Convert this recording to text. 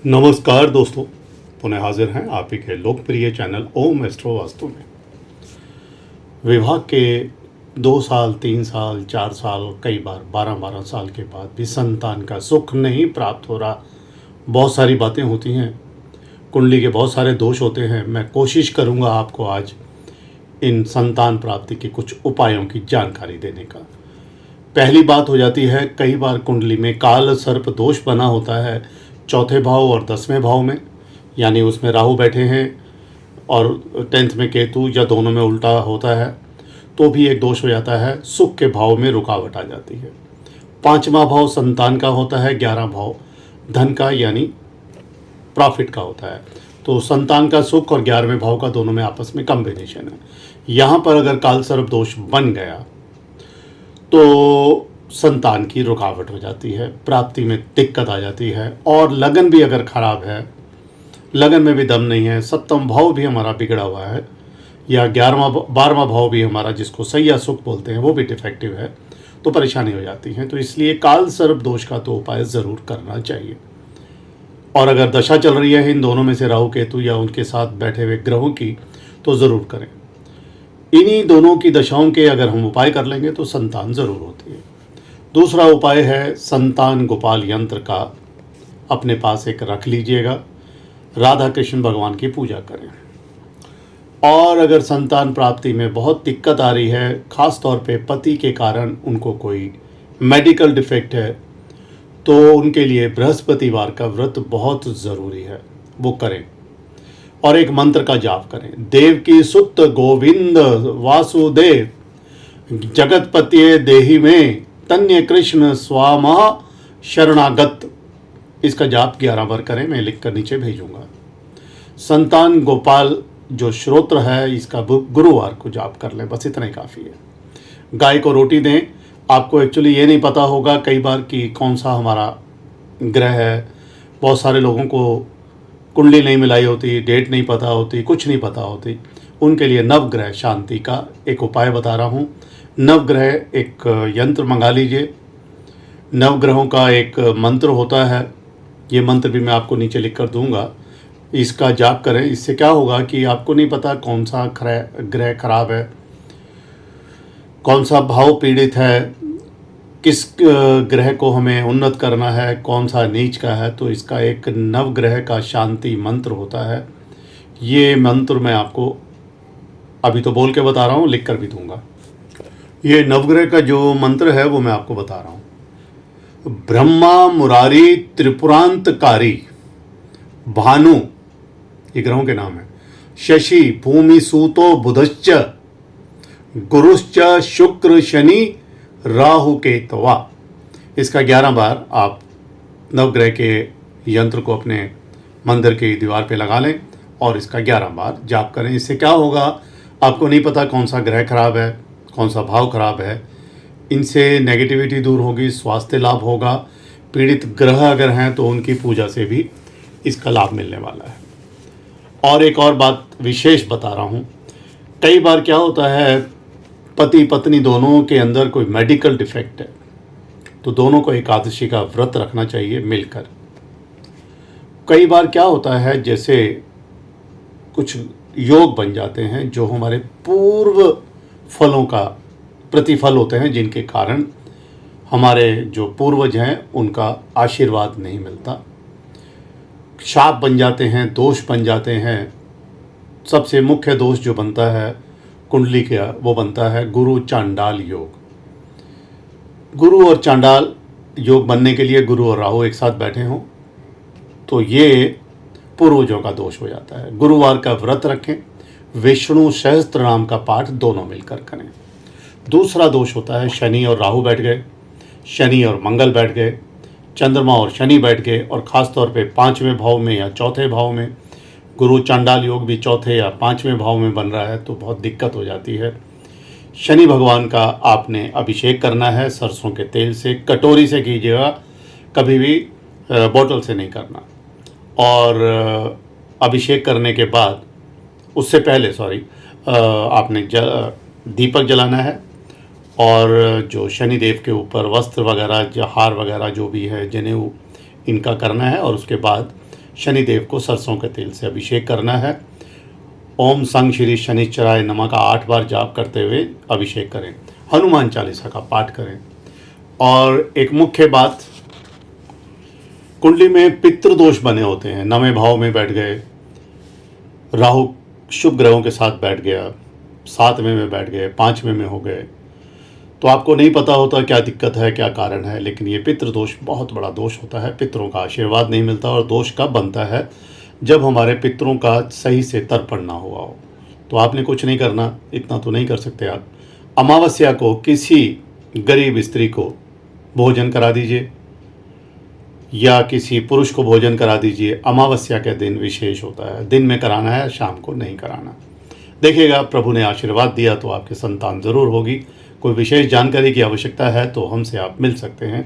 नमस्कार दोस्तों, पुनः हाजिर हैं आप ही के लोकप्रिय चैनल ओम एस्ट्रो वास्तु में। विवाह के 2 साल, 3 साल, 4 साल, कई बार 12-12 साल के बाद भी संतान का सुख नहीं प्राप्त हो रहा। बहुत सारी बातें होती हैं, कुंडली के बहुत सारे दोष होते हैं। मैं कोशिश करूंगा आपको आज इन संतान प्राप्ति के कुछ उपायों की जानकारी देने का। पहली बात हो जाती है, कई बार कुंडली में काल सर्प दोष बना होता है चौथे भाव और 10वें भाव में, यानी उसमें राहु बैठे हैं और 10th में केतु या दोनों में उल्टा होता है तो भी एक दोष हो जाता है। सुख के भाव में रुकावट आ जाती है। 5वां भाव संतान का होता है, 11वां भाव धन का यानी प्रॉफिट का होता है। तो संतान का सुख और 11वें भाव का दोनों में आपस में कॉम्बिनेशन है। यहाँ पर अगर काल सर्प दोष बन गया तो संतान की रुकावट हो जाती है, प्राप्ति में दिक्कत आ जाती है। और लगन भी अगर ख़राब है, लगन में भी दम नहीं है, 7वां भाव भी हमारा बिगड़ा हुआ है या 12वां भाव भी हमारा, जिसको सैया सुख बोलते हैं, वो भी डिफेक्टिव है, तो परेशानी हो जाती है। तो इसलिए काल सर्प दोष का तो उपाय ज़रूर करना चाहिए। और अगर दशा चल रही है इन दोनों में से राहु केतु या उनके साथ बैठे हुए ग्रहों की, तो ज़रूर करें। इन्हीं दोनों की दशाओं के अगर हम उपाय कर लेंगे तो संतान ज़रूर होती है। दूसरा उपाय है संतान गोपाल यंत्र का अपने पास एक रख लीजिएगा। राधा कृष्ण भगवान की पूजा करें। और अगर संतान प्राप्ति में बहुत दिक्कत आ रही है, ख़ास तौर पे पति के कारण उनको कोई मेडिकल डिफेक्ट है, तो उनके लिए बृहस्पतिवार का व्रत बहुत ज़रूरी है, वो करें। और एक मंत्र का जाप करें, देवकी सुत गोविंद वासुदेव जगतपति देहि में तन्य कृष्ण स्वामा शरणागत। इसका जाप 11 बार करें, मैं लिख कर नीचे भेजूंगा। संतान गोपाल जो श्रोत्र है, इसका गुरुवार को जाप कर लें, बस इतना ही काफ़ी है। गाय को रोटी दें। आपको एक्चुअली ये नहीं पता होगा कई बार कि कौन सा हमारा ग्रह है। बहुत सारे लोगों को कुंडली नहीं मिलाई होती, डेट नहीं पता होती, कुछ नहीं पता होती। उनके लिए नवग्रह शांति का एक उपाय बता रहा हूँ। नवग्रह एक यंत्र मंगा लीजिए। नवग्रहों का एक मंत्र होता है, ये मंत्र भी मैं आपको नीचे लिख कर दूंगा। इसका जाप करें। इससे क्या होगा कि आपको नहीं पता कौन सा ग्रह खराब है, कौन सा भाव पीड़ित है, किस ग्रह को हमें उन्नत करना है, कौन सा नीच का है। तो इसका एक नवग्रह का शांति मंत्र होता है। ये मंत्र मैं आपको अभी तो बोल के बता रहा हूँ, लिख कर भी दूंगा। ये नवग्रह का जो मंत्र है वो मैं आपको बता रहा हूँ। ब्रह्मा मुरारी त्रिपुरांतकारी भानु, ये ग्रहों के नाम है। शशि भूमि सूतो बुधश्च गुरुश्च शुक्र शनि राहु केतवा। इसका 11 बार आप नवग्रह के यंत्र को अपने मंदिर की दीवार पे लगा लें और इसका 11 बार जाप करें। इससे क्या होगा, आपको नहीं पता कौन सा ग्रह खराब है, कौन सा भाव खराब है, इनसे नेगेटिविटी दूर होगी, स्वास्थ्य लाभ होगा। पीड़ित ग्रह अगर हैं तो उनकी पूजा से भी इसका लाभ मिलने वाला है। और एक और बात विशेष बता रहा हूँ, कई बार क्या होता है, पति पत्नी दोनों के अंदर कोई मेडिकल डिफेक्ट है, तो दोनों को एकादशी का व्रत रखना चाहिए मिलकर। कई बार क्या होता है, जैसे कुछ योग बन जाते हैं जो हमारे पूर्व फलों का प्रतिफल होते हैं, जिनके कारण हमारे जो पूर्वज हैं उनका आशीर्वाद नहीं मिलता। शाप बन जाते हैं, दोष बन जाते हैं। सबसे मुख्य दोष जो बनता है कुंडली का, वो बनता है गुरु चांडाल योग। गुरु और चांडाल योग बनने के लिए गुरु और राहु एक साथ बैठे हों तो ये पूर्वजों का दोष हो जाता है। गुरुवार का व्रत रखें, विष्णु सहस्त्र नाम का पाठ दोनों मिलकर करें। दूसरा दोष होता है शनि और राहु बैठ गए, शनि और मंगल बैठ गए, चंद्रमा और शनि बैठ गए, और ख़ास तौर पे 5वें भाव में या चौथे भाव में गुरु चांडाल योग भी चौथे या 5वें भाव में बन रहा है, तो बहुत दिक्कत हो जाती है। शनि भगवान का आपने अभिषेक करना है सरसों के तेल से, कटोरी से कीजिएगा, कभी भी बोतल से नहीं करना। और अभिषेक करने के बाद, उससे पहले आपने दीपक जलाना है और जो शनिदेव के ऊपर वस्त्र वगैरह, हार वगैरह जो भी है, जनेऊ, इनका करना है। और उसके बाद शनिदेव को सरसों के तेल से अभिषेक करना है। ओम संग श्री शनिश्चराय नमः का 8 बार जाप करते हुए अभिषेक करें। हनुमान चालीसा का पाठ करें। और एक मुख्य बात, कुंडली में पितृदोष बने होते हैं, 9वें भाव में बैठ गए, राहु शुभ ग्रहों के साथ बैठ गया, 7वें में बैठ गए, 5वें में हो गए, तो आपको नहीं पता होता क्या दिक्कत है, क्या कारण है। लेकिन ये पितृदोष बहुत बड़ा दोष होता है। पितरों का आशीर्वाद नहीं मिलता, और दोष कब बनता है, जब हमारे पितरों का सही से तर्पण ना हुआ हो। तो आपने कुछ नहीं करना, इतना तो नहीं कर सकते आप। अमावस्या को किसी गरीब स्त्री को भोजन करा दीजिए, या किसी पुरुष को भोजन करा दीजिए। अमावस्या के दिन विशेष होता है, दिन में कराना है, शाम को नहीं कराना। देखिएगा, प्रभु ने आशीर्वाद दिया तो आपकी संतान ज़रूर होगी। कोई विशेष जानकारी की आवश्यकता है तो हमसे आप मिल सकते हैं।